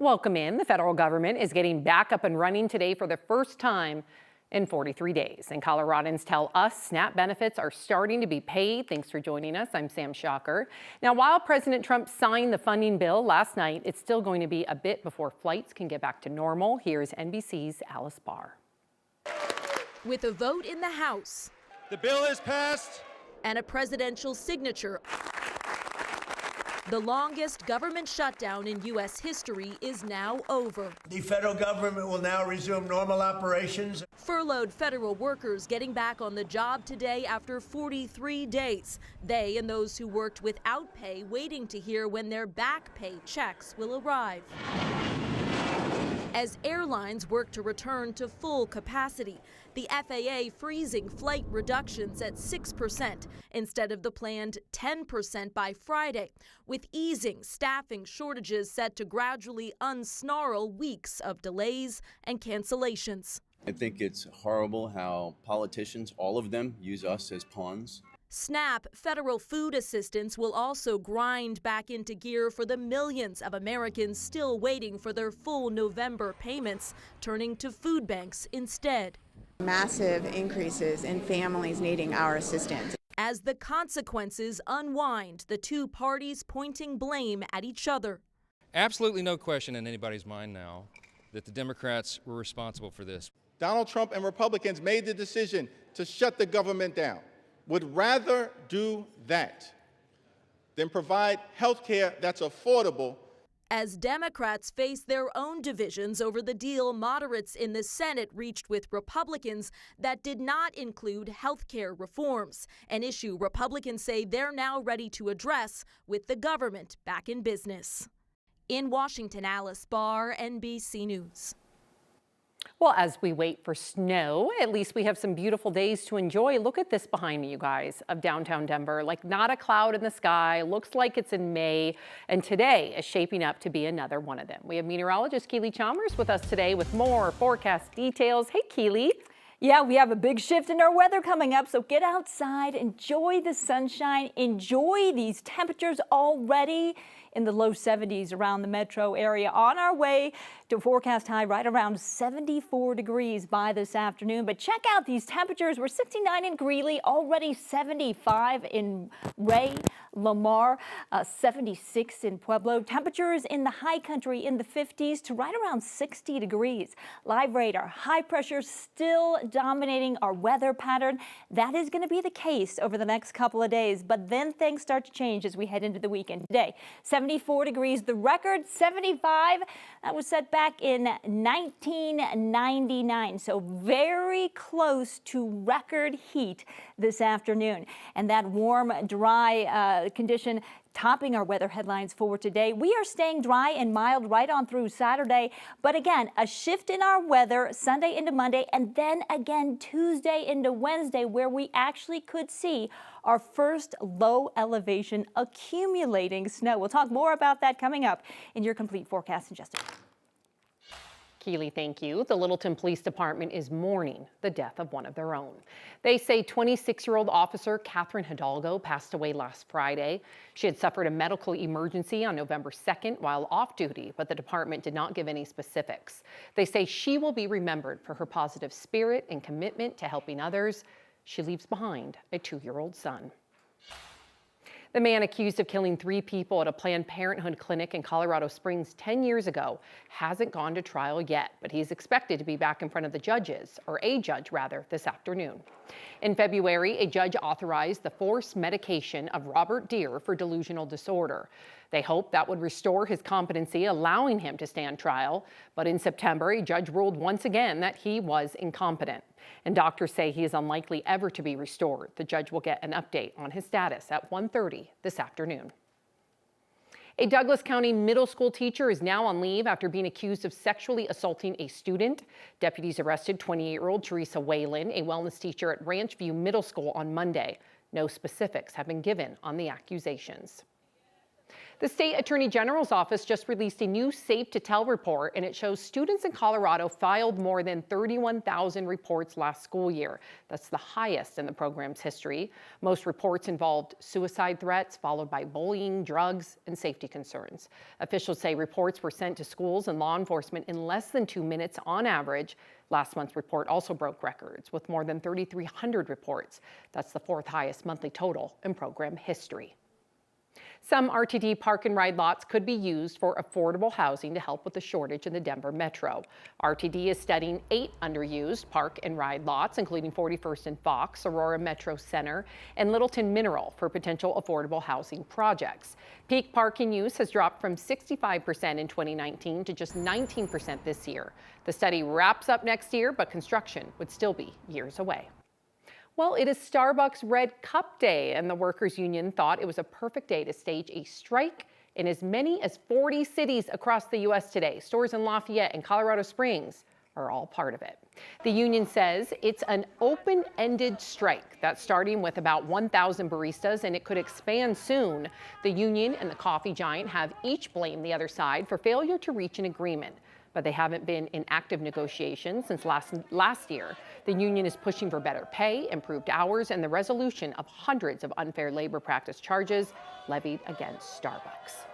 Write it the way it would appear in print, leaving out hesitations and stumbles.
Welcome in. The federal government is getting back up and running today for the first time in 43 days. And Coloradans tell us SNAP benefits are starting to be paid. Thanks for joining us. I'm Sam Shocker. Now, while President Trump signed the funding bill last night, it's still going to be a bit before flights can get back to normal. Here's NBC's Alice Barr. With a vote in the House, the bill is passed, and a presidential signature, the longest government shutdown in U.S. history is now over. The federal government will now resume normal operations. Furloughed federal workers getting back on the job today after 43 days. They and those who worked without pay waiting to hear when their back pay checks will arrive. As airlines work to return to full capacity, the FAA freezing flight reductions at 6% instead of the planned 10% by Friday, with easing staffing shortages set to gradually unsnarl weeks of delays and cancellations. I think it's horrible how politicians, all of them, use us as pawns. SNAP federal food assistance will also grind back into gear for the millions of Americans still waiting for their full November payments, turning to food banks instead. Massive increases in families needing our assistance. As the consequences unwind, the two parties pointing blame at each other. Absolutely no question in anybody's mind now that the Democrats were responsible for this. Donald Trump and Republicans made the decision to shut the government down. Would rather do that than provide health care that's affordable. As Democrats face their own divisions over the deal moderates in the Senate reached with Republicans that did not include health care reforms, an issue Republicans say they're now ready to address with the government back in business. In Washington, Alice Barr, NBC News. Well, as we wait for snow, at least we have some beautiful days to enjoy. Look at this behind me, you guys, of downtown Denver. Like not a cloud in the sky, looks like it's in May, and today is shaping up to be another one of them. We have meteorologist Keely Chalmers with us today with more forecast details. Hey, Keely. Yeah, we have a big shift in our weather coming up, so get outside, enjoy the sunshine, enjoy these temperatures already in the low 70s around the metro area. On our way to forecast high right around 74 degrees by this afternoon. But check out these temperatures. We're 69 in Greeley, already 75 in Ray, Lamar, 76 in Pueblo. Temperatures in the high country in the 50s to right around 60 degrees. Live radar, high pressure still dominating our weather pattern. That is going to be the case over the next couple of days, but then things start to change as we head into the weekend. Today, 74 degrees, the record 75, that was set back in 1999, so very close to record heat this afternoon. And that warm, dry condition topping our weather headlines for today. We are staying dry and mild right on through Saturday, but again, a shift in our weather Sunday into Monday, and then again Tuesday into Wednesday, where we actually could see our first low elevation accumulating snow. We'll talk more about that coming up in your complete forecast in just a minute. Keely, thank you. The Littleton Police Department is mourning the death of one of their own. They say 26-year-old officer Catherine Hidalgo passed away last Friday. She had suffered a medical emergency on November 2nd while off duty, but the department did not give any specifics. They say she will be remembered for her positive spirit and commitment to helping others. She leaves behind a 2-year-old son. The man accused of killing 3 people at a Planned Parenthood clinic in Colorado Springs 10 years ago hasn't gone to trial yet, but he's expected to be back in front of the judges, or a judge rather, this afternoon. In February, a judge authorized the forced medication of Robert Deere for delusional disorder. They hoped that would restore his competency, allowing him to stand trial. But in September, a judge ruled once again that he was incompetent. And doctors say he is unlikely ever to be restored. The judge will get an update on his status at 1:30 this afternoon. A Douglas County middle school teacher is now on leave after being accused of sexually assaulting a student. Deputies arrested 28-year-old Teresa Whalen, a wellness teacher at Ranch View Middle School, on Monday. No specifics have been given on the accusations. The state attorney general's office just released a new Safe to Tell report, and it shows students in Colorado filed more than 31,000 reports last school year. That's the highest in the program's history. Most reports involved suicide threats, followed by bullying, drugs, and safety concerns. Officials say reports were sent to schools and law enforcement in less than 2 minutes on average. Last month's report also broke records with more than 3,300 reports. That's the fourth highest monthly total in program history. Some RTD park and ride lots could be used for affordable housing to help with the shortage in the Denver metro. RTD is studying 8 underused park and ride lots, including 41st and Fox, Aurora Metro Center, and Littleton Mineral for potential affordable housing projects. Peak parking use has dropped from 65% in 2019 to just 19% this year. The study wraps up next year, but construction would still be years away. Well, it is Starbucks Red Cup Day, and the workers' union thought it was a perfect day to stage a strike in as many as 40 cities across the U.S. today. Stores in Lafayette and Colorado Springs are all part of it. The union says it's an open-ended strike that's starting with about 1,000 baristas, and it could expand soon. The union and the coffee giant have each blamed the other side for failure to reach an agreement, but they haven't been in active negotiations since last year. The union is pushing for better pay, improved hours, and the resolution of hundreds of unfair labor practice charges levied against Starbucks.